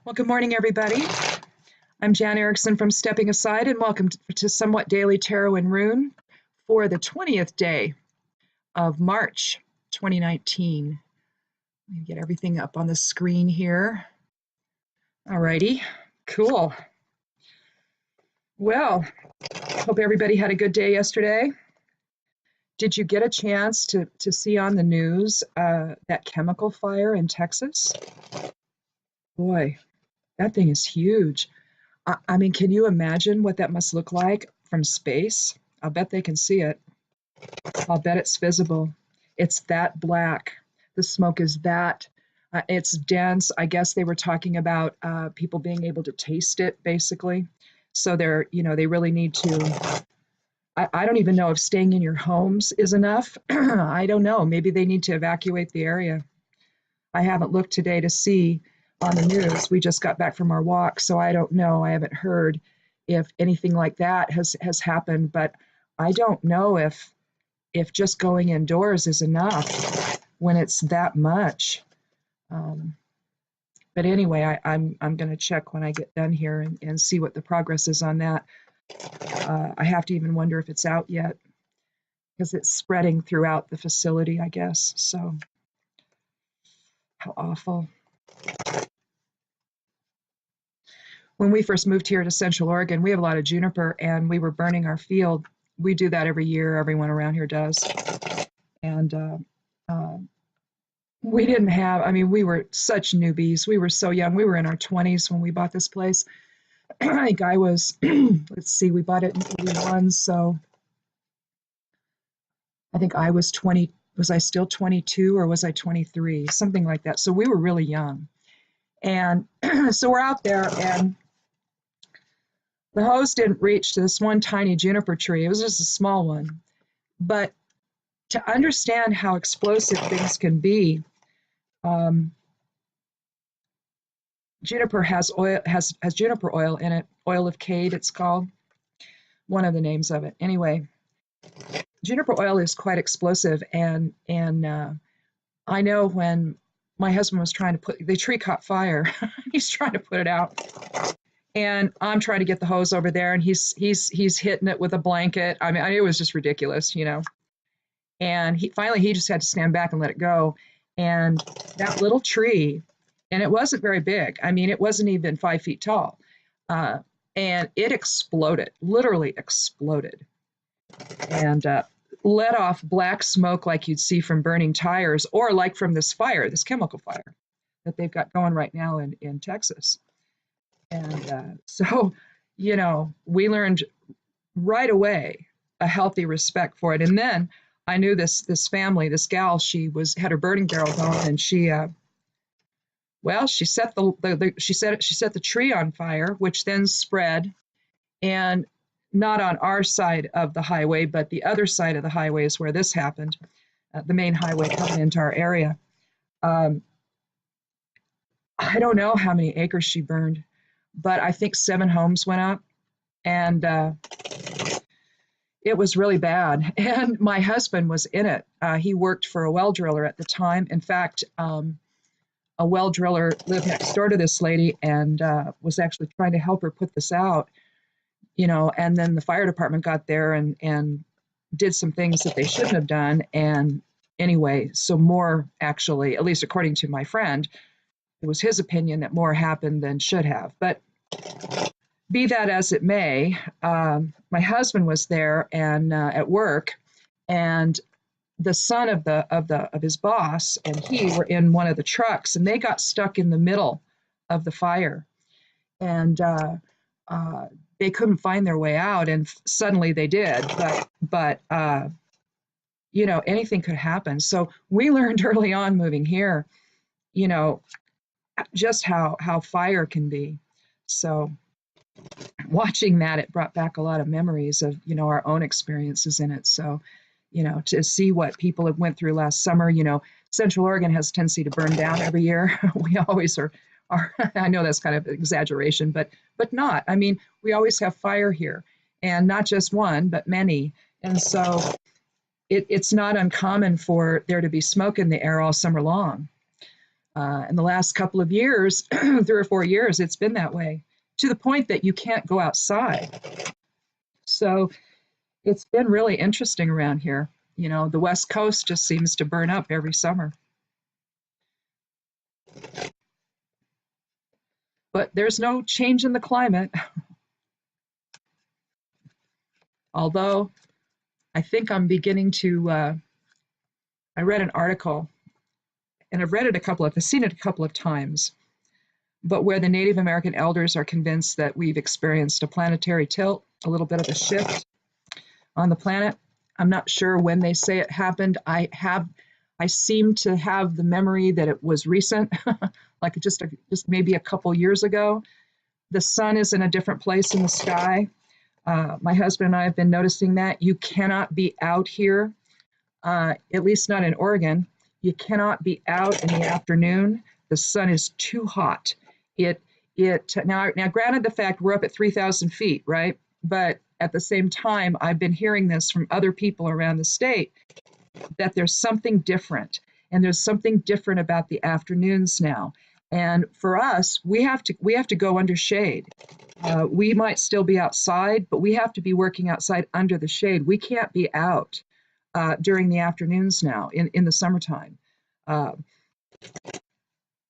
Well, good morning, everybody. I'm Jan Erickson from Stepping Aside, and welcome to Somewhat Daily Tarot and Rune for the 20th day of March 2019. Let me get everything up on the screen here. All righty, cool. Well, hope everybody had a good day yesterday. Did you get a chance to see on the news that chemical fire in Texas? Boy, that thing is huge. I mean, can you imagine what that must look like from space? I'll bet they can see it. I'll bet it's visible. It's that black. The smoke is that, it's dense. I guess they were talking about people being able to taste it, basically. So they really need to, I don't even know if staying in your homes is enough. I don't know. Maybe they need to evacuate the area. I haven't looked today to see on the news. We just got back from our walk, so I don't know. I haven't heard if anything like that has happened, but I don't know if just going indoors is enough when it's that much. But anyway, I'm going to check when I get done here and see what the progress is on that. I have to even wonder if it's out yet because it's spreading throughout the facility, I guess. So how awful. When we first moved here to Central Oregon, we have a lot of juniper, and we were burning our field. We do that every year. Everyone around here does. And we didn't have, I mean, we were such newbies. We were so young. We were in our 20s when we bought this place. I think I was, let's see, we bought it in 81, so I think I was 20. Was I still 22 or was I 23? Something like that. So we were really young. And so we're out there, and the hose didn't reach to this one tiny juniper tree. It was just a small one. But to understand how explosive things can be, juniper has oil, has juniper oil in it. Oil of Cade, it's called. One of the names of it. Anyway, juniper oil is quite explosive, and I know when my husband was trying to put the tree caught fire. He's trying to put it out, and I'm trying to get the hose over there, and he's hitting it with a blanket. I mean, it was just ridiculous, And he just had to stand back and let it go. And that little tree, and it wasn't very big. I mean, it wasn't even 5 feet tall, and it exploded, literally exploded, and let off black smoke like you'd see from burning tires, or like from this fire, this chemical fire that they've got going right now in Texas. And so, we learned right away a healthy respect for it. And then I knew this family, this gal, she had her burning barrel going, and she set the tree on fire, which then spread, and not on our side of the highway, but the other side of the highway is where this happened, the main highway coming into our area. I don't know how many acres she burned, but I think 7 homes went up, and it was really bad. And my husband was in it. He worked for a well driller at the time. In fact, a well driller lived next door to this lady and was actually trying to help her put this out. And then the fire department got there and did some things that they shouldn't have done. And anyway, so more actually, at least according to my friend, it was his opinion that more happened than should have. But be that as it may, my husband was there and at work, and the son of his boss and he were in one of the trucks, and they got stuck in the middle of the fire, and they couldn't find their way out, and suddenly they did. But anything could happen. So we learned early on moving here, just how fire can be. So watching that, it brought back a lot of memories of our own experiences in it. So to see what people have went through last summer. Central Oregon has a tendency to burn down every year. We always are. I know that's kind of an exaggeration, but not. I mean, we always have fire here, and not just one, but many. And so it's not uncommon for there to be smoke in the air all summer long. In the last couple of years, 3 or 4 years, it's been that way to the point that you can't go outside. So it's been really interesting around here. The West Coast just seems to burn up every summer. But there's no change in the climate. Although I think I'm beginning to, I read an article, and I've seen it a couple of times, but where the Native American elders are convinced that we've experienced a planetary tilt, a little bit of a shift on the planet. I'm not sure when they say it happened. I seem to have the memory that it was recent, like just maybe a couple years ago. The sun is in a different place in the sky. My husband and I have been noticing that. You cannot be out here, at least not in Oregon. You cannot be out in the afternoon. The sun is too hot. Now granted, the fact we're up at 3,000 feet, right? But at the same time, I've been hearing this from other people around the state that there's something different, and there's something different about the afternoons now. And for us, we have to go under shade. We might still be outside, but we have to be working outside under the shade. We can't be out during the afternoons now in the summertime.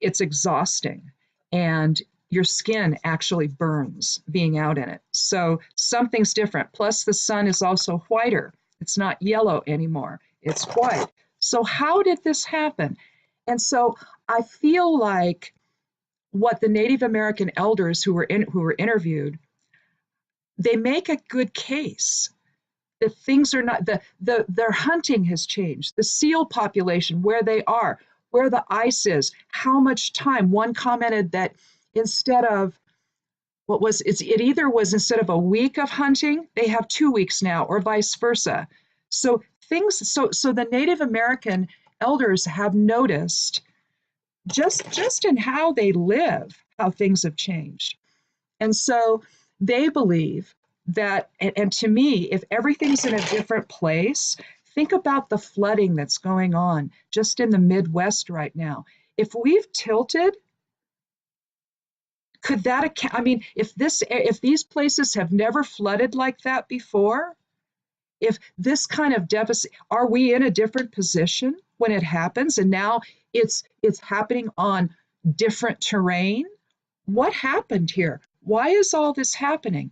It's exhausting, and your skin actually burns being out in it. So something's different. Plus, the sun is also whiter. It's not yellow anymore. It's white. So how did this happen? And so I feel like what the Native American elders who were interviewed, they make a good case that things are not, their hunting has changed, the seal population, where they are, where the ice is, how much time. One commented that instead of instead of a week of hunting, they have 2 weeks now, or vice versa. So the Native American elders have noticed just in how they live, how things have changed. And so they believe that, and to me, if everything's in a different place, think about the flooding that's going on just in the Midwest right now. If we've tilted, could that account? I mean, if these places have never flooded like that before, if this kind of deficit, are we in a different position when it happens? And now it's happening on different terrain. What happened here? Why is all this happening?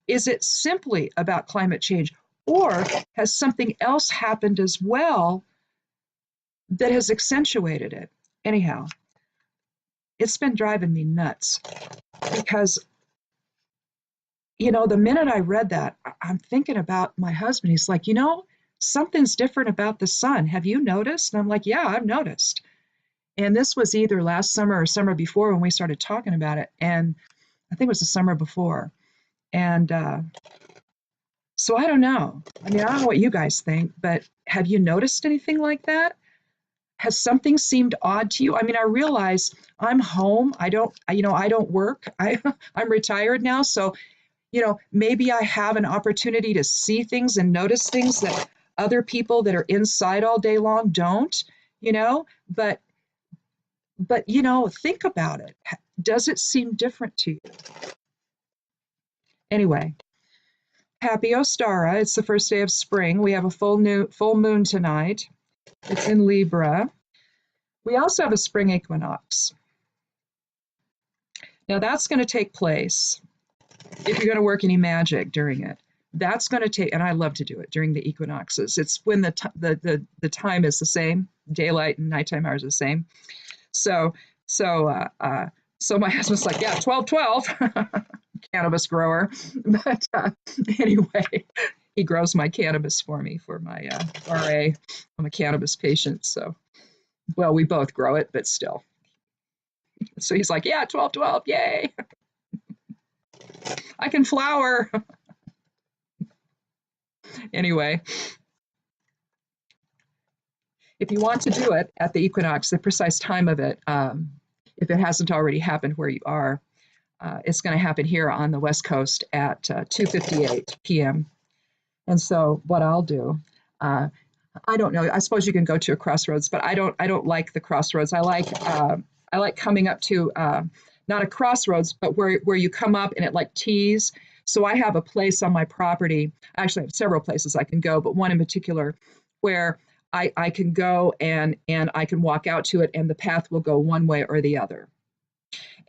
Is it simply about climate change, or has something else happened as well that has accentuated it? Anyhow, it's been driving me nuts because, the minute I read that, I'm thinking about my husband. He's like, something's different about the sun. Have you noticed? And I'm like, yeah, I've noticed. And this was either last summer or summer before when we started talking about it. And I think it was the summer before. And so I don't know. I mean, I don't know what you guys think, but have you noticed anything like that? Has something seemed odd to you? I mean, I realize I'm home. I don't work. I'm retired now. So, maybe I have an opportunity to see things and notice things that other people that are inside all day long don't, but think about it. Does it seem different to you? Anyway, happy Ostara. It's the first day of spring. We have a full moon tonight. It's in Libra. We also have a spring equinox. Now that's going to take place if you're going to work any magic during it. That's going to take, and I love to do it during the equinoxes. It's when the time is the same, daylight and nighttime hours are the same. So my husband's like, yeah, 12/12, cannabis grower. But anyway, he grows my cannabis for me for my RA. I'm a cannabis patient, so, well, we both grow it, but still. So he's like, yeah, 12/12, yay. I can flower. Anyway, if you want to do it at the equinox, the precise time of it, if it hasn't already happened where you are, it's going to happen here on the West Coast at 2:58 p.m. And so what I'll do, I don't know. I suppose you can go to a crossroads, but I don't like the crossroads. I like coming up to not a crossroads, but where you come up and it like tees. So I have a place on my property. I actually have several places I can go, but one in particular where I can go and I can walk out to it and the path will go one way or the other.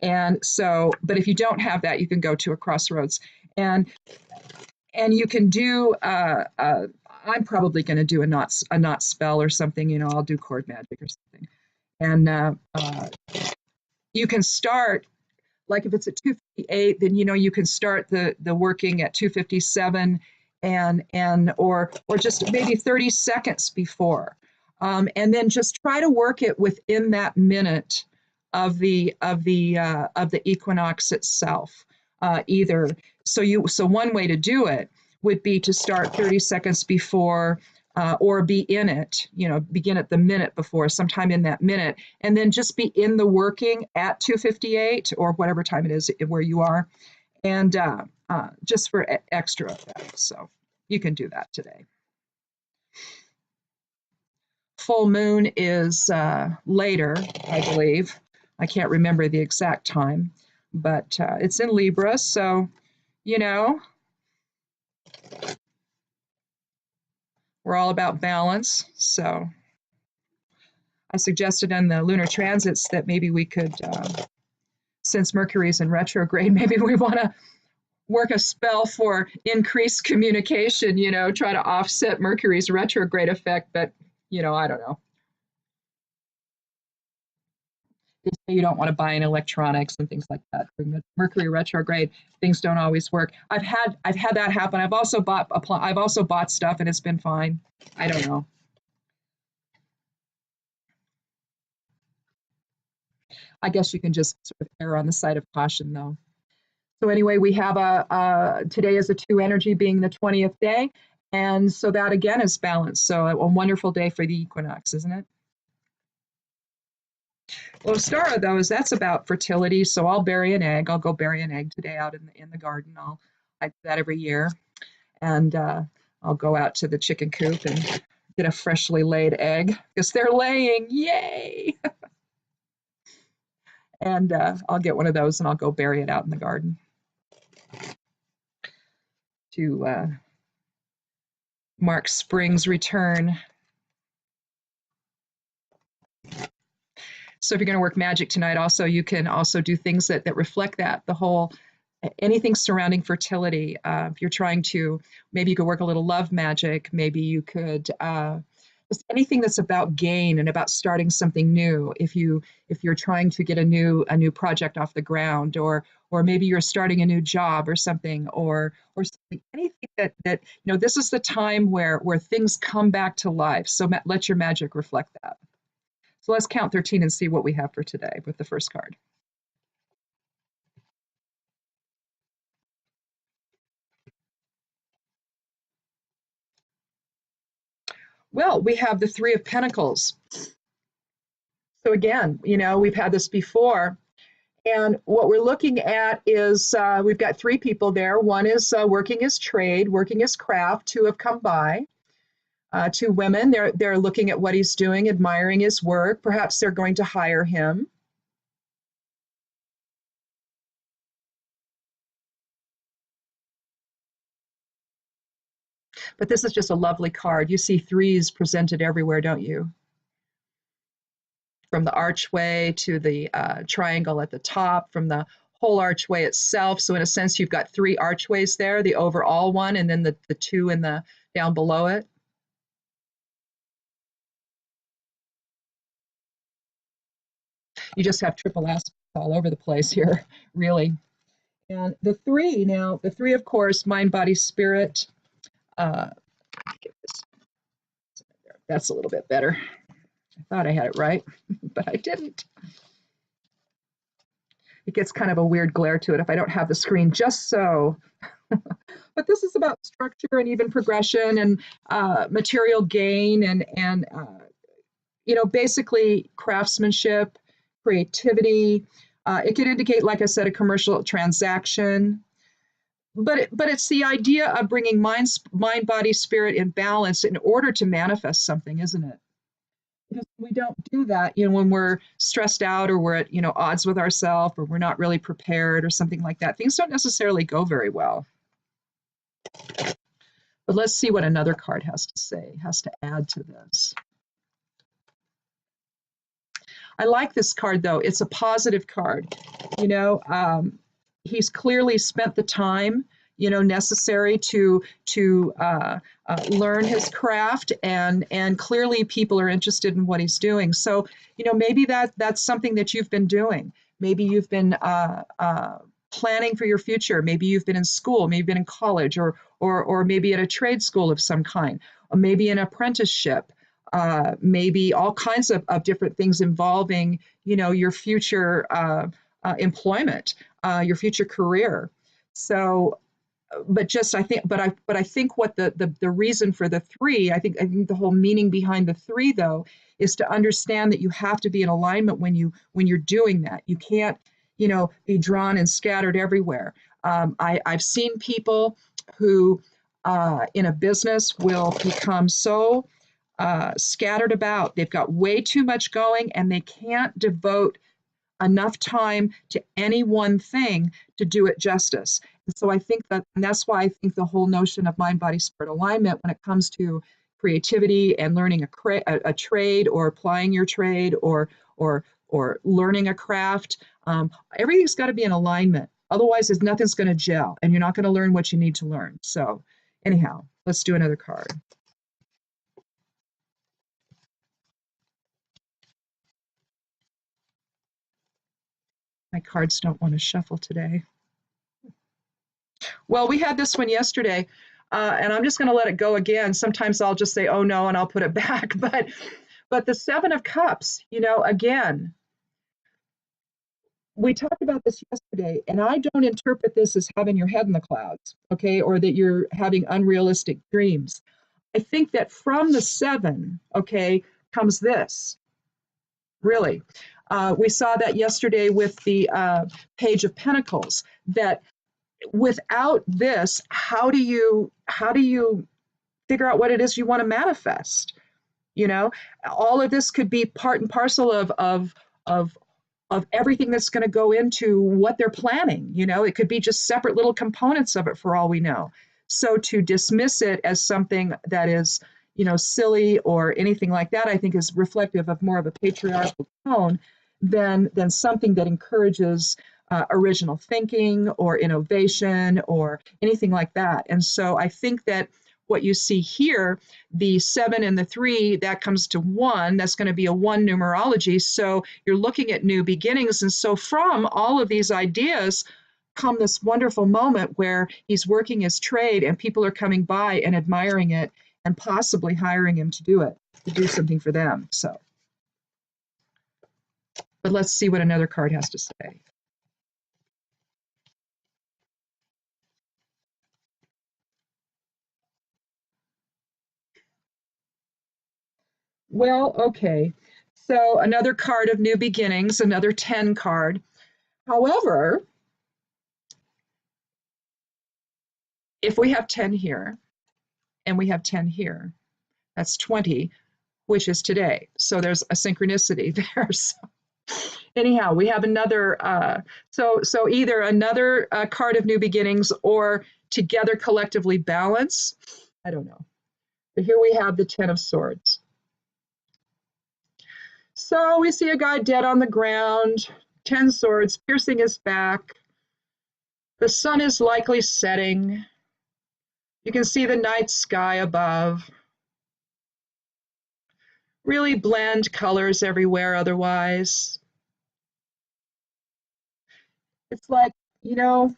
And so, but if you don't have that, you can go to a crossroads and you can do I'm probably going to do a knot spell or something. You know, I'll do cord magic or something. And you can start, like if it's at 258, then you know you can start the working at 257 or just maybe 30 seconds before. And then just try to work it within that minute of the equinox itself. Either so one way to do it would be to start 30 seconds before or be in it, you know, begin at the minute before, sometime in that minute, and then just be in the working at 258 or whatever time it is where you are, and just for extra effect. So you can do that today. Full moon is later, I believe. I can't remember the exact time, but it's in Libra, so, you know, we're all about balance. So I suggested in the lunar transits that maybe we could, since Mercury's in retrograde, maybe we want to work a spell for increased communication, you know, try to offset Mercury's retrograde effect. But, you know, I don't know. They say you don't want to buy in electronics and things like that. During the Mercury retrograde, things don't always work. I've had that happen. I've also bought stuff and it's been fine. I don't know. I guess you can just sort of err on the side of caution, though. So anyway, we have today is a 2 energy being the 20th day. And so that again is balance. So a wonderful day for the equinox, isn't it? Well, Ostara, though, that's about fertility. So I'll bury an egg. I'll go bury an egg today out in the garden. I do that every year. And I'll go out to the chicken coop and get a freshly laid egg because they're laying. Yay! And I'll get one of those and I'll go bury it out in the garden to mark spring's return. So if you're going to work magic tonight, also you can also do things that reflect that, the whole anything surrounding fertility. If you're trying to, maybe you could work a little love magic. Maybe you could just anything that's about gain and about starting something new. If you're trying to get a new project off the ground, or maybe you're starting a new job or something, or something, anything that you know, this is the time where things come back to life. So let your magic reflect that. So let's count 13 and see what we have for today with the first card. Well, we have the 3 of Pentacles. So again, you know, we've had this before. And what we're looking at is we've got 3 people there. One is working his trade, working his craft. 2 have come by. 2 women, they're looking at what he's doing, admiring his work. Perhaps they're going to hire him. But this is just a lovely card. You see 3s presented everywhere, don't you? From the archway to the triangle at the top, from the whole archway itself. So in a sense, you've got 3 archways there, the overall one, and then the 2 in the down below it. You just have triple aspects all over the place here, really. And the 3 now, the 3, of course, mind, body, spirit. That's a little bit better. I thought I had it right, but I didn't. It gets kind of a weird glare to it if I don't have the screen just so. But this is about structure and even progression and material gain and you know, basically craftsmanship, creativity. It could indicate, like I said, a commercial transaction. but it's the idea of bringing mind, body, spirit in balance in order to manifest something, isn't it? Because we don't do that, when we're stressed out or we're at, odds with ourselves or we're not really prepared or something like that. Things don't necessarily go very well. But let's see what another card has to say, has to add to this. I like this card, though. It's a positive card. He's clearly spent the time, necessary to learn his craft, and clearly people are interested in what he's doing. So, maybe that's something that you've been doing. Maybe you've been planning for your future. Maybe you've been in school. Maybe you've been in college, or maybe at a trade school of some kind, or maybe an apprenticeship. Maybe all kinds of different things involving, your future employment, your future career. So, but I think what the reason for the three, I think the whole meaning behind the three, though, is to understand that you have to be in alignment when you're doing that. You can't, be drawn and scattered everywhere. I've seen people who, in a business, will become so scattered about. They've got way too much going, and they can't devote enough time to any one thing to do it justice. And so I think and that's why I think the whole notion of mind, body, spirit alignment, when it comes to creativity and learning a trade, or applying your trade, or learning a craft, everything's got to be in alignment. Otherwise, nothing's going to gel, and you're not going to learn what you need to learn. So anyhow, let's do another card. My cards don't want to shuffle today. Well, we had this one yesterday, and I'm just going to let it go again. Sometimes I'll just say, oh no, and I'll put it back. But the Seven of Cups, again, we talked about this yesterday, and I don't interpret this as having your head in the clouds, okay, or that you're having unrealistic dreams. I think that from the seven, okay, comes this, really. We saw that yesterday with the Page of Pentacles, that without this, how do you figure out what it is you want to manifest? All of this could be part and parcel of everything that's going to go into what they're planning. It could be just separate little components of it for all we know. So to dismiss it as something that is, silly or anything like that, I think is reflective of more of a patriarchal tone than something that encourages original thinking or innovation or anything like that. And so I think that what you see here, the 7 and the 3, that comes to 1. That's going to be a 1 numerology. So you're looking at new beginnings. And so from all of these ideas come this wonderful moment where he's working his trade and people are coming by and admiring it and possibly hiring him to do something for them. So, but let's see what another card has to say. Well, okay. So another card of new beginnings, another 10 card. However, if we have 10 here and we have 10 here, that's 20, which is today. So there's a synchronicity there. So anyhow, we have another, so either another card of new beginnings or together collectively balance. I don't know. But here we have the 10 of Swords. So we see a guy dead on the ground, 10 swords piercing his back. The sun is likely setting. You can see the night sky above. Really bland colors everywhere otherwise. It's like, there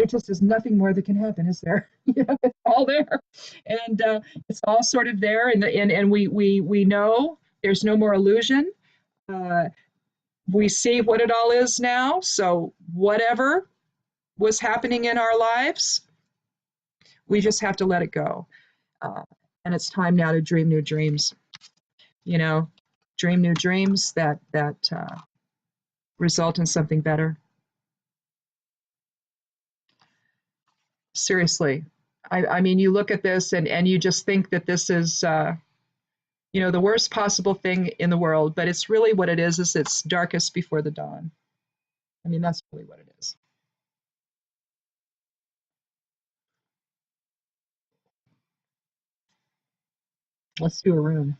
just is nothing more that can happen, is there? It's all there. And it's all sort of there. And we know there's no more illusion. We see what it all is now. So whatever was happening in our lives, we just have to let it go. And it's time now to dream new dreams. Dream new dreams that result in something better. Seriously. I mean, you look at this and you just think that this is, the worst possible thing in the world, but it's really what it is it's darkest before the dawn. I mean, that's really what it is. Let's do a rune.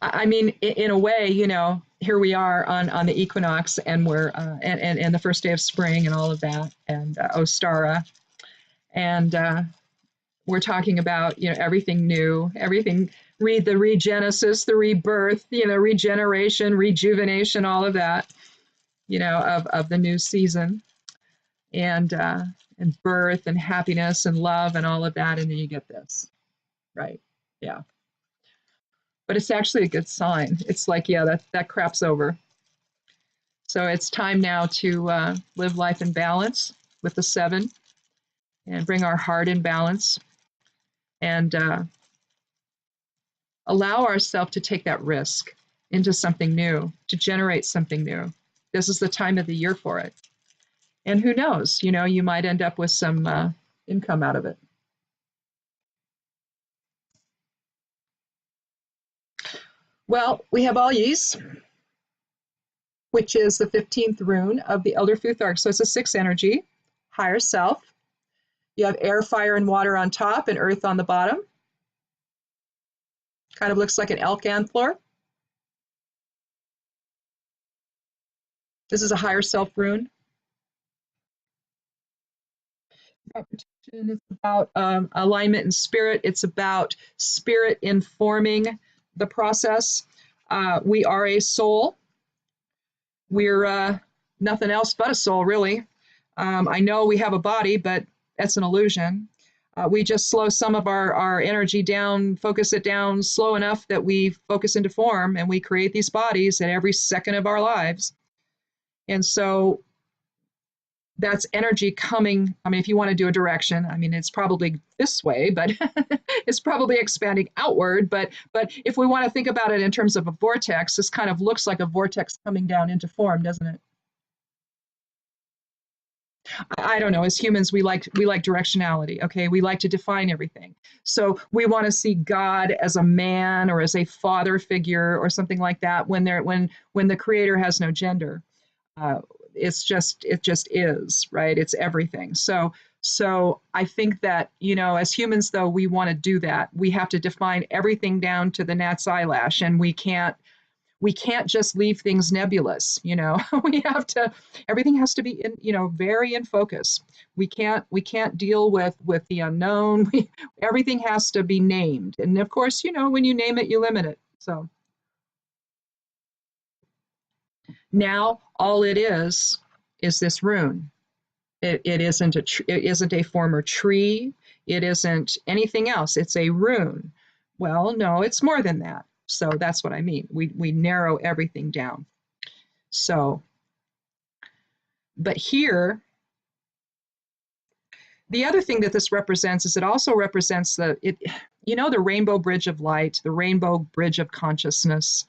I mean, in a way, here we are on the equinox, and we're and the first day of spring and all of that, and Ostara, and we're talking about everything new, everything. Read the regenesis, the rebirth, regeneration, rejuvenation, all of that, of the new season, and birth and happiness and love and all of that, and then you get this, right? Yeah, but it's actually a good sign. It's like, yeah, that crap's over. So it's time now to live life in balance with the seven and bring our heart in balance and allow ourselves to take that risk into something new, to generate something new. This is the time of the year for it. And who knows, you might end up with some income out of it. Well, we have Alys, which is the 15th rune of the Elder Futhark. So it's a 6 energy, higher self. You have air, fire, and water on top and earth on the bottom. Kind of looks like an elk antler. This is a higher self rune. It's about alignment and spirit. It's about spirit informing the process. We are a soul. We're nothing else but a soul, really. I know we have a body, but that's an illusion. We just slow some of our energy down, focus it down slow enough that we focus into form, and we create these bodies at every second of our lives. And so that's energy coming. I mean, if you want to do a direction, I mean, it's probably this way, but it's probably expanding outward. But if we want to think about it in terms of a vortex, this kind of looks like a vortex coming down into form, doesn't it? I don't know. As humans, we like directionality. Okay, we like to define everything. So we want to see God as a man or as a father figure or something like that. When the Creator has no gender, uh, it just is, right. It's everything. So I think that as humans, though, we want to do that. We have to define everything down to the gnat's eyelash, and we can't just leave things nebulous. We have to, everything has to be very in focus. We can't deal with the unknown. Everything has to be named, and of course, when you name it, you limit it. So now all it is this rune. It isn't a former tree. It isn't anything else. It's a rune. Well, no, it's more than that. So that's what I mean. We narrow everything down. So, but here, the other thing that this represents is it also represents the rainbow bridge of light, the rainbow bridge of consciousness.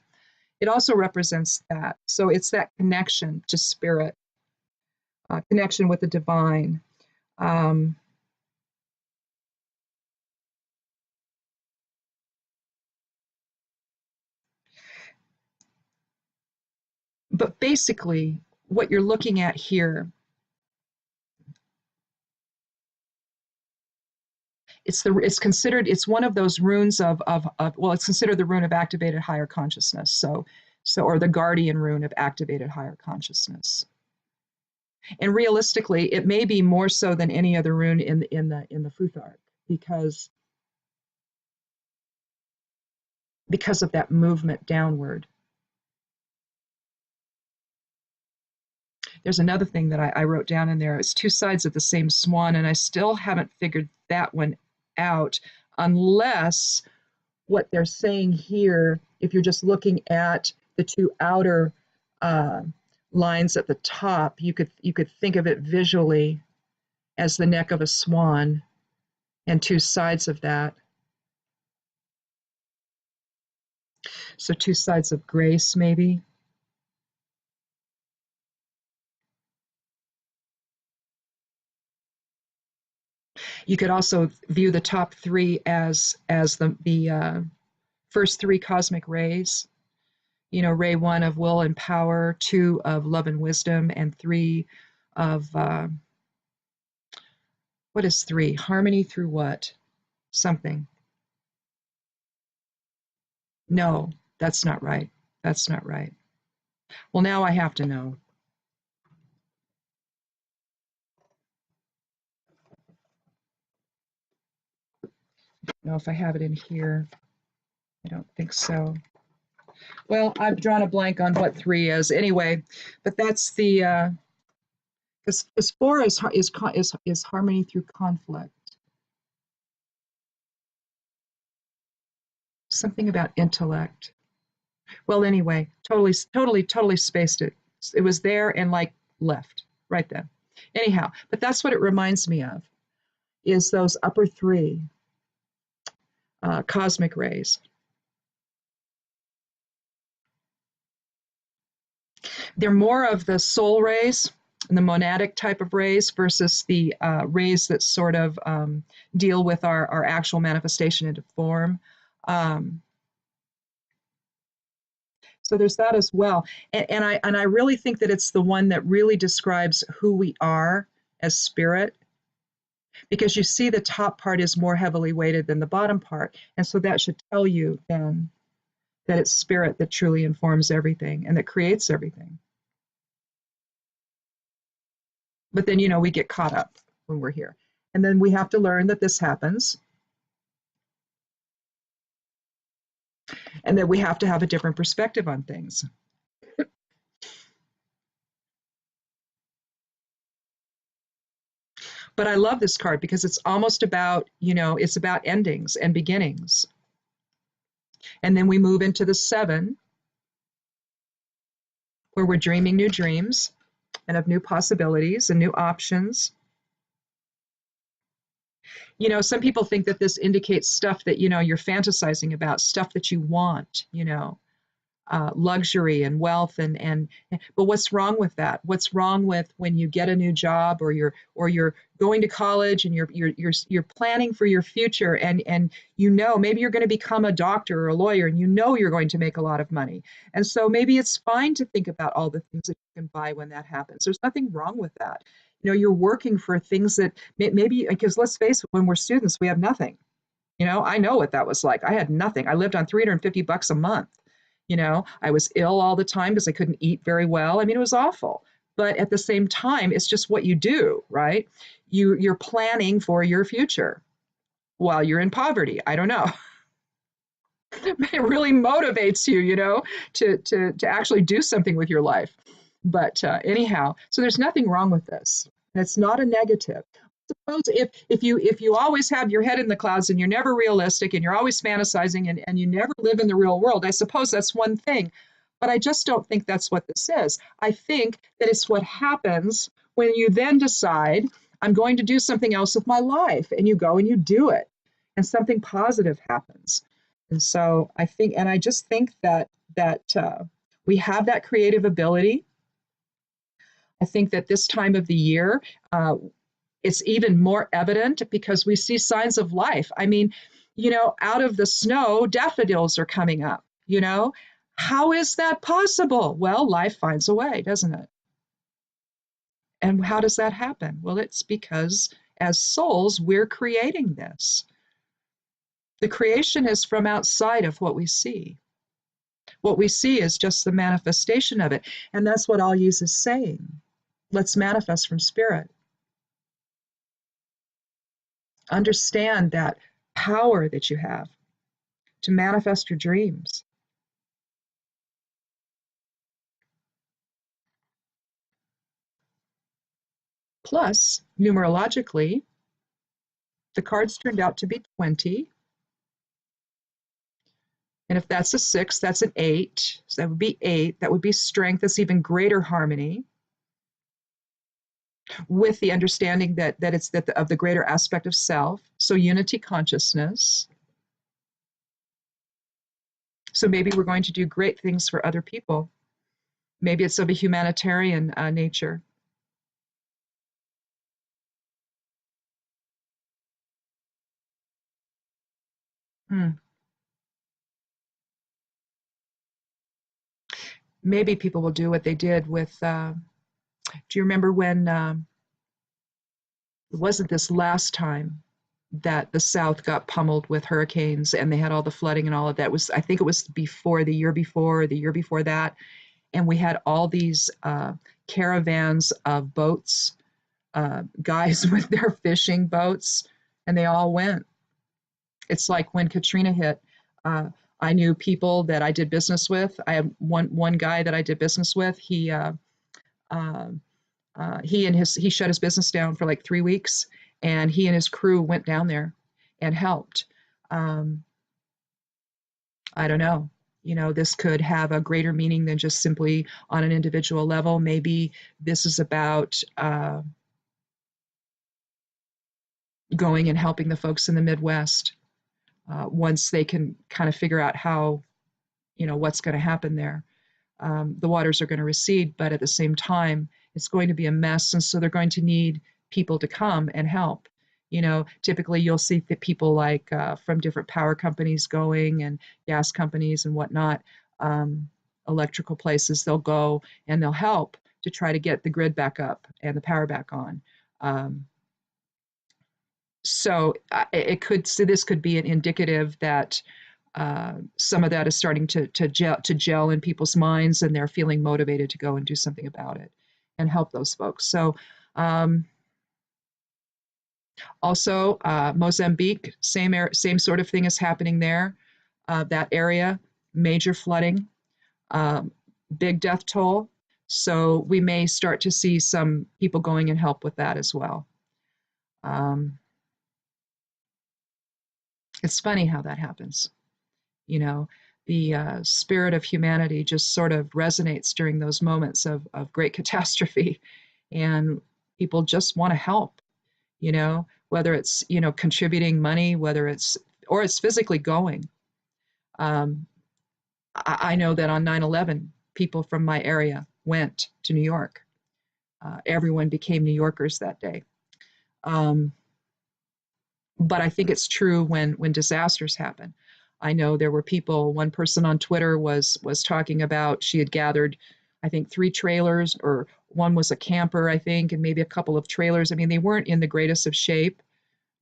It also represents that. So it's that connection to spirit, connection with the divine. Um, but basically, what you're looking at here, it's one of those runes of well, it's considered the rune of activated higher consciousness. So or the guardian rune of activated higher consciousness. And realistically, it may be more so than any other rune in the Futhark, because of that movement downward. There's another thing that I wrote down in there. It's 2 sides of the same swan, and I still haven't figured that one out, unless what they're saying here, if you're just looking at the 2 outer uh, lines at the top, you could think of it visually as the neck of a swan and 2 sides of that. So 2 sides of grace, maybe. You could also view the top three as the first three cosmic rays. You know, ray one of will and power, two of love and wisdom, and three of what is three? Harmony through what? Something. No, that's not right. That's not right. Well, now I have to know. Know if I have it in here. I don't think so. Well, I've drawn a blank on what three is anyway, but that's the because four is harmony through conflict. Something about intellect. Well, anyway, totally spaced it. It was there and like left right then. Anyhow, but that's what it reminds me of, is those upper three cosmic rays. They're more of the soul rays and the monadic type of rays versus the rays that sort of deal with our actual manifestation into form. Um, so there's that as well. And I really think that it's the one that really describes who we are as spirit, because you see the top part is more heavily weighted than the bottom part. And so that should tell you then that it's spirit that truly informs everything and that creates everything. But then, you know, we get caught up when we're here. And then we have to learn that this happens and that we have to have a different perspective on things. But I love this card because it's almost about, you know, it's about endings and beginnings. And then we move into the 7, where we're dreaming new dreams and of new possibilities and new options. You know, some people think that this indicates stuff that, you know, you're fantasizing about, stuff that you want, you know, luxury and wealth but what's wrong with that? What's wrong with when you get a new job or you're going to college and you're planning for your future and you know maybe you're going to become a doctor or a lawyer and you know you're going to make a lot of money. And so maybe it's fine to think about all the things that you can buy when that happens. There's nothing wrong with that. You know, you're working for things that maybe, because let's face it, when we're students, we have nothing. You know, I know what that was like. I had nothing. I lived on $350 a month. You know, I was ill all the time because I couldn't eat very well. I mean, it was awful. But at the same time, it's just what you do, right? You're planning for your future while you're in poverty. I don't know. It really motivates you, you know, to actually do something with your life. But anyhow, so there's nothing wrong with this. It's not a negative. Suppose if you always have your head in the clouds and you're never realistic and you're always fantasizing and you never live in the real world, I suppose that's one thing. But I just don't think that's what this is. I think that it's what happens when you then decide, I'm going to do something else with my life, and you go and you do it, and something positive happens. And so I think, and I just think that we have that creative ability. I think that this time of the year, it's even more evident because we see signs of life. I mean, you know, out of the snow, daffodils are coming up, you know. How is that possible? Well, life finds a way, doesn't it? And how does that happen? Well, it's because as souls, we're creating this. The creation is from outside of what we see. What we see is just the manifestation of it. And that's what I'll use is saying. Let's manifest from spirit. Understand that power that you have to manifest your dreams. Plus, numerologically, the cards turned out to be 20. And if that's a 6, that's an 8. So that would be 8. That would be strength. That's even greater harmony, with the understanding that it's of the greater aspect of self. So unity consciousness. So maybe we're going to do great things for other people. Maybe it's of a humanitarian nature. Hmm. Maybe people will do what they did with. Do you remember when it wasn't this last time that the South got pummeled with hurricanes and they had all the flooding and all of that? Was I think it was before the year before that, and we had all these caravans of boats, guys with their fishing boats, and they all went. It's like when Katrina hit. Uh, I knew people that I did business with. I had one guy that I did business with. Uh, he shut his business down for like 3 weeks, and he and his crew went down there and helped. Um, I don't know. This could have a greater meaning than just simply on an individual level. Maybe this is about going and helping the folks in the Midwest once they can kind of figure out how, what's going to happen there. The waters are going to recede, but at the same time, it's going to be a mess. And so they're going to need people to come and help. Typically you'll see people like from different power companies going and gas companies and whatnot, um, electrical places, they'll go and they'll help to try to get the grid back up and the power back on. Um, so this could be an indicative that some of that is starting to gel in people's minds, and they're feeling motivated to go and do something about it and help those folks. So um, also Mozambique, same sort of thing is happening there. That area, major flooding, um, big death toll. So we may start to see some people going and help with that as well. Um, it's funny how that happens. you know the spirit of humanity just sort of resonates during those moments of great catastrophe, and people just want to help, whether it's contributing money, whether it's physically going. um, I know that on 9/11 people from my area went to New York. Everyone became New Yorkers that day. um, but I think it's true when disasters happen. I know there were people. One person on Twitter was talking about she had gathered, I think, 3 trailers, or one was a camper, I think, and maybe a couple of trailers. I mean, they weren't in the greatest of shape,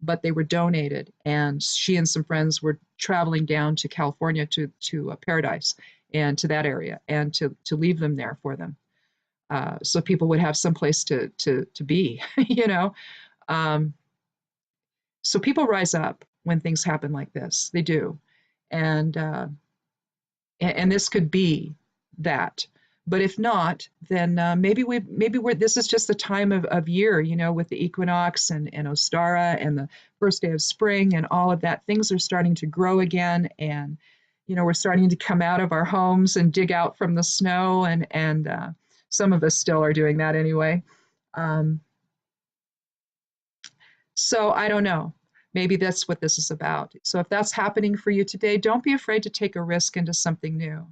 but they were donated, and she and some friends were traveling down to California to Paradise and to that area, and to leave them there for them, so people would have some place to be, you know. Um, so people rise up when things happen like this. They do, and and this could be that. But if not, then maybe this is just the time of year, with the equinox and Ostara and the first day of spring and all of that. Things are starting to grow again, and we're starting to come out of our homes and dig out from the snow, and some of us still are doing that anyway. Um, So I don't know. Maybe that's what this is about. So if that's happening for you today, don't be afraid to take a risk into something new.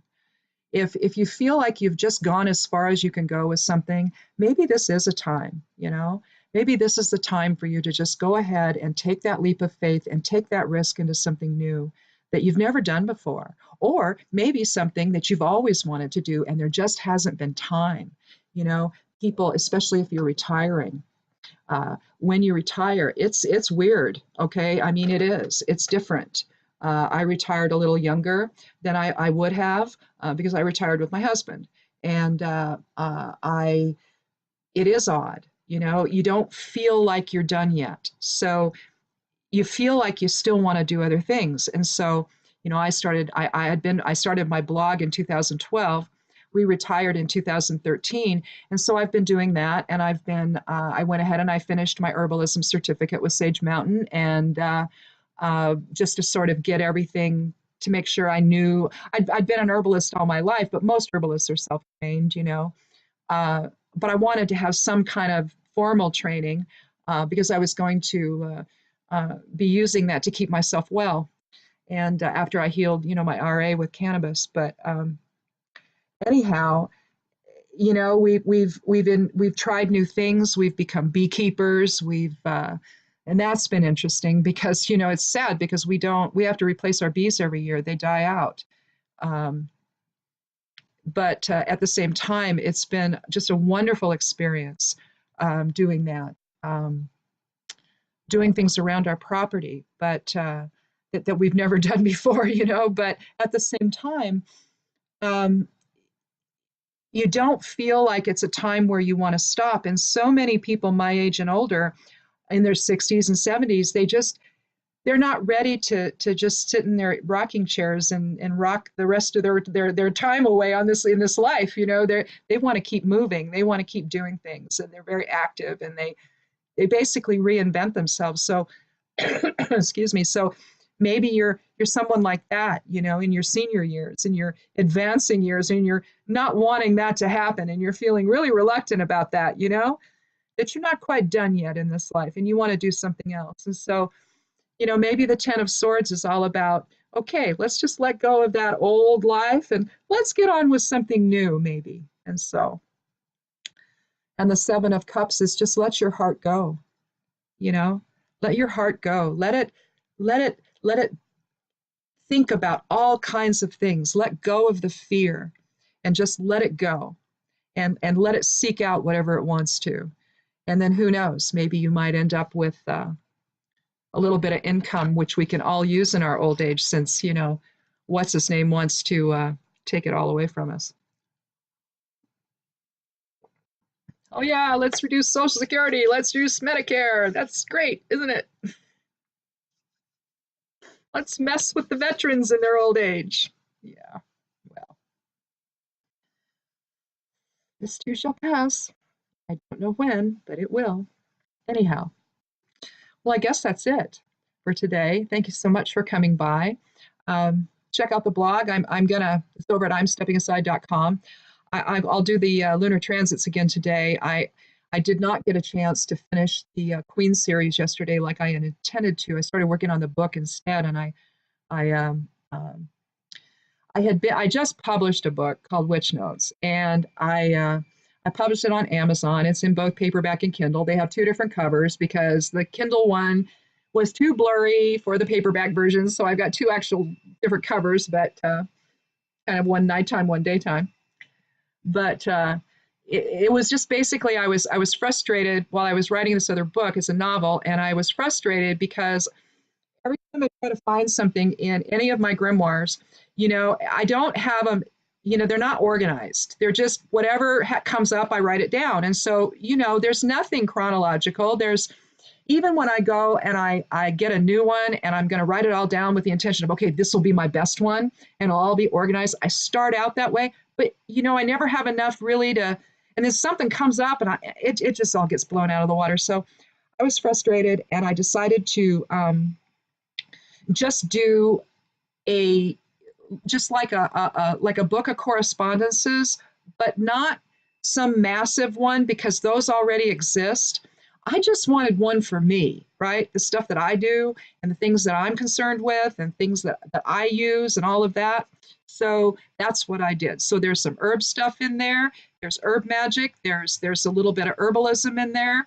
If you feel like you've just gone as far as you can go with something, maybe this is a time. Maybe this is the time for you to just go ahead and take that leap of faith and take that risk into something new that you've never done before, or maybe something that you've always wanted to do and there just hasn't been time. People, especially if you're retiring, when you retire, it's weird. Okay, I mean, it's different. I retired a little younger than I would have, because I retired with my husband, and I it is odd. You don't feel like you're done yet, so you feel like you still want to do other things. And so, I started my blog in 2012. We retired in 2013. And so I've been doing that. And I went ahead and I finished my herbalism certificate with Sage Mountain. And just to sort of get everything, to make sure I knew. I'd been an herbalist all my life, but most herbalists are self-trained. But I wanted to have some kind of formal training, because I was going to be using that to keep myself well. And after I healed, my RA with cannabis. But anyhow, we've tried new things. We've become beekeepers. And that's been interesting because, you know, it's sad because we have to replace our bees every year. They die out. Um, but at the same time, it's been just a wonderful experience doing that, um, doing things around our property, but that we've never done before, you know. But at the same time, um, you don't feel like it's a time where you want to stop. And so many people my age and older in their 60s and 70s, they're not ready to just sit in their rocking chairs and rock the rest of their time away on this in this life. You know, they want to keep moving, they want to keep doing things, and they're very active, and they basically reinvent themselves. So excuse me. So maybe you're someone like that, you know, in your senior years, in your advancing years, and you're not wanting that to happen, and you're feeling really reluctant about that, you know, that you're not quite done yet in this life and you want to do something else. And so, you know, maybe the Ten of Swords is all about, okay, let's just let go of that old life and let's get on with something new, maybe. And so, and the Seven of Cups is just let your heart go, you know, let your heart go. Let it think about all kinds of things. Let go of the fear and just let it go, and let it seek out whatever it wants to. And then who knows, maybe you might end up with a little bit of income, which we can all use in our old age, since, you know, what's his name wants to take it all away from us. Oh, yeah, let's reduce Social Security. Let's reduce Medicare. That's great, isn't it? Let's mess with the veterans in their old age. Yeah, well, this too shall pass. I don't know when, but it will. Anyhow, well, I guess that's it for today. Thank you so much for coming by. Check out the blog. It's over at imsteppingaside.com. I'll do the lunar transits again today. I did not get a chance to finish the Queen series yesterday like I had intended to. I started working on the book instead, and I just published a book called Witch Notes, and I published it on Amazon. It's in both paperback and Kindle. They have two different covers because the Kindle one was too blurry for the paperback version, so I've got two actual different covers, but kind of one nighttime, one daytime. But it was just basically I was frustrated while I was writing this other book. It's a novel, and I was frustrated because every time I try to find something in any of my grimoires, you know, I don't have them, you know, they're not organized. They're just whatever comes up, I write it down. And so, you know, there's nothing chronological. There's even when I go and I get a new one and I'm going to write it all down with the intention of, okay, this will be my best one and it'll all be organized. I start out that way, but, you know, I never have enough really to, and then something comes up and it just all gets blown out of the water. So I was frustrated and I decided to just do a just like a book of correspondences, but not some massive one because those already exist. I just wanted one for me, right? The stuff that I do and the things that I'm concerned with and things that I use and all of that. So that's what I did. So there's some herb stuff in there. There's herb magic. There's a little bit of herbalism in there.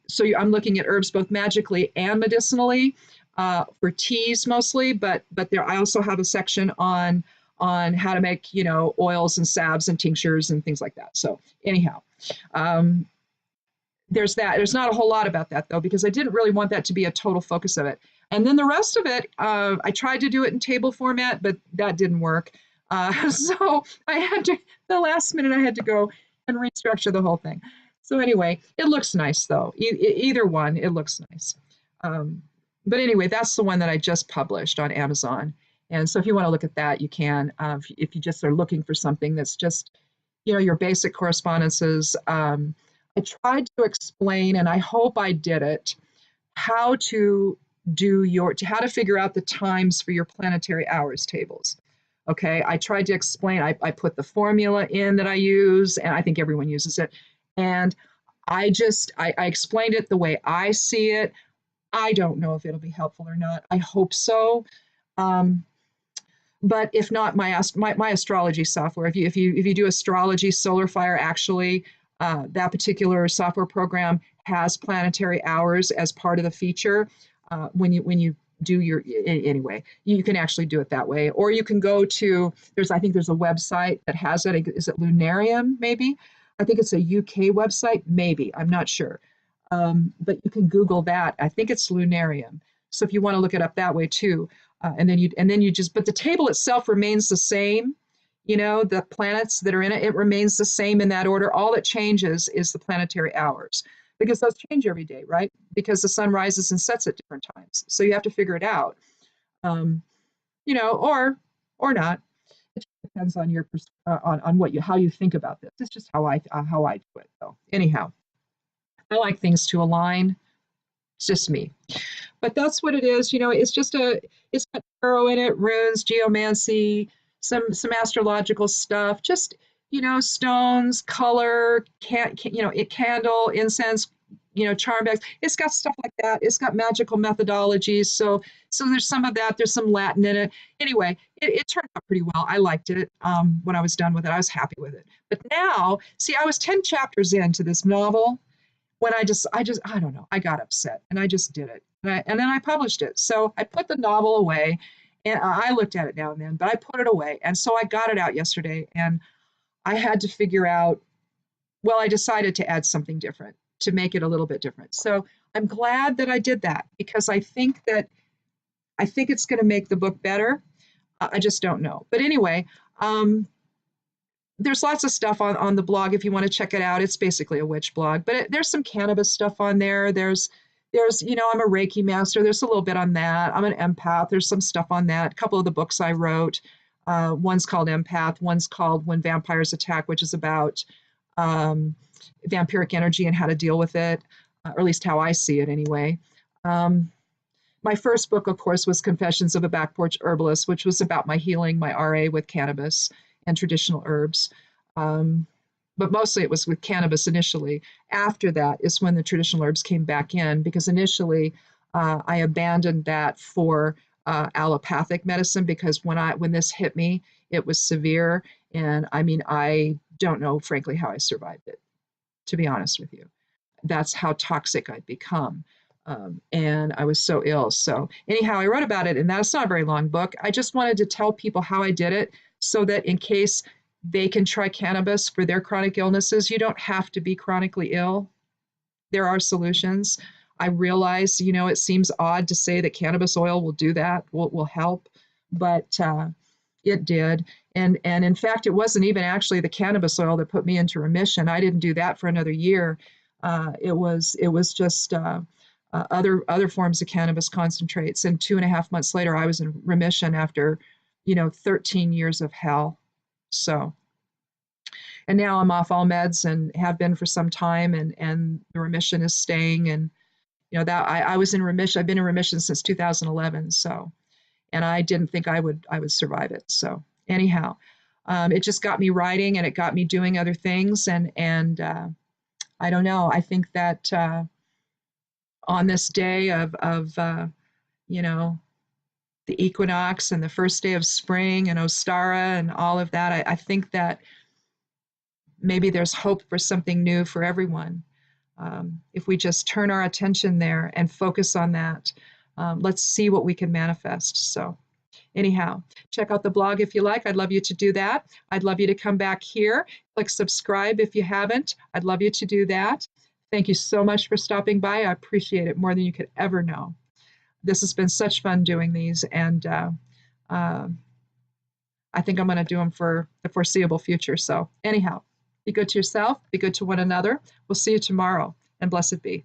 So I'm looking at herbs both magically and medicinally for teas mostly, but there I also have a section on how to make, you know, oils and salves and tinctures and things like that. So anyhow, there's that. There's not a whole lot about that though, because I didn't really want that to be a total focus of it. And then the rest of it, I tried to do it in table format, but that didn't work. So I had to, the last minute, I had to go and restructure the whole thing. So anyway, it looks nice though. Either one, it looks nice. But anyway, that's the one that I just published on Amazon. And so if you want to look at that, you can. If you just are looking for something that's just, you know, your basic correspondences. I tried to explain, and I hope I did it, how to how to figure out the times for your planetary hours tables. Okay, I tried to explain, I put the formula in that I use, and I think everyone uses it. And I explained it the way I see it. I don't know if it'll be helpful or not. I hope so. But if not, my astrology software, if you do astrology, Solar Fire actually That particular software program has planetary hours as part of the feature. When you do your anyway, you can actually do it that way, or you can go to I think there's a website that has it. Is it Lunarium? Maybe I think it's a UK website. Maybe I'm not sure, but you can Google that. I think it's Lunarium. So if you want to look it up that way too, and then you just but the table itself remains the same. The planets that are in it remains the same in that order. All that changes is the planetary hours because those change every day, right? Because the sun rises and sets at different times. So you have to figure it out, um, or not. It depends on your on how you think about this. It's just how I do it. So anyhow, I like things to align. It's just me. But that's what it is. It's got tarot in it, runes, geomancy, some astrological stuff, just, stones, color, candle, incense, charm bags. It's got stuff like that. It's got magical methodologies. So there's some of that. There's some Latin in it. Anyway, it turned out pretty well. I liked it. When I was done with it, I was happy with it. But now, see, I was 10 chapters into this novel when I don't know, I got upset and I just did it. And then I published it. So I put the novel away and I looked at it now and then, but I put it away. And so I got it out yesterday and I had to figure out, well, I decided to add something different to make it a little bit different. So I'm glad that I did that because I think it's going to make the book better. I just don't know. But anyway, there's lots of stuff on the blog if you want to check it out. It's basically a witch blog, but there's some cannabis stuff on there. There's I'm a Reiki master. There's a little bit on that. I'm an empath. There's some stuff on that. A couple of the books I wrote. One's called Empath. One's called When Vampires Attack, which is about vampiric energy and how to deal with it, or at least how I see it anyway. My first book, of course, was Confessions of a Back Porch Herbalist, which was about my healing, my RA with cannabis and traditional herbs. But mostly it was with cannabis initially. After that is when the traditional herbs came back in, because initially I abandoned that for allopathic medicine because when this hit me, it was severe. And I mean, I don't know, frankly, how I survived it, to be honest with you. That's how toxic I'd become. And I was so ill. So anyhow, I wrote about it, and that's not a very long book. I just wanted to tell people how I did it so that in case they can try cannabis for their chronic illnesses, you don't have to be chronically ill. There are solutions. I realize, it seems odd to say that cannabis oil will do that, will help, but it did. And in fact, it wasn't even actually the cannabis oil that put me into remission. I didn't do that for another year. It was just other forms of cannabis concentrates. And 2.5 months later, I was in remission after, 13 years of hell. So, and now I'm off all meds and have been for some time, and the remission is staying. And, that I was in remission. I've been in remission since 2011. So, and I didn't think I would survive it. So anyhow, it just got me writing and it got me doing other things. And I don't know. I think that on this day of the equinox and the first day of spring and Ostara and all of that, I think that maybe there's hope for something new for everyone. If we just turn our attention there and focus on that, let's see what we can manifest. So anyhow, check out the blog if you like. I'd love you to do that. I'd love you to come back here. Click subscribe if you haven't. I'd love you to do that. Thank you so much for stopping by. I appreciate it more than you could ever know. This has been such fun doing these, and I think I'm going to do them for the foreseeable future. So anyhow, be good to yourself, be good to one another. We'll see you tomorrow, and blessed be.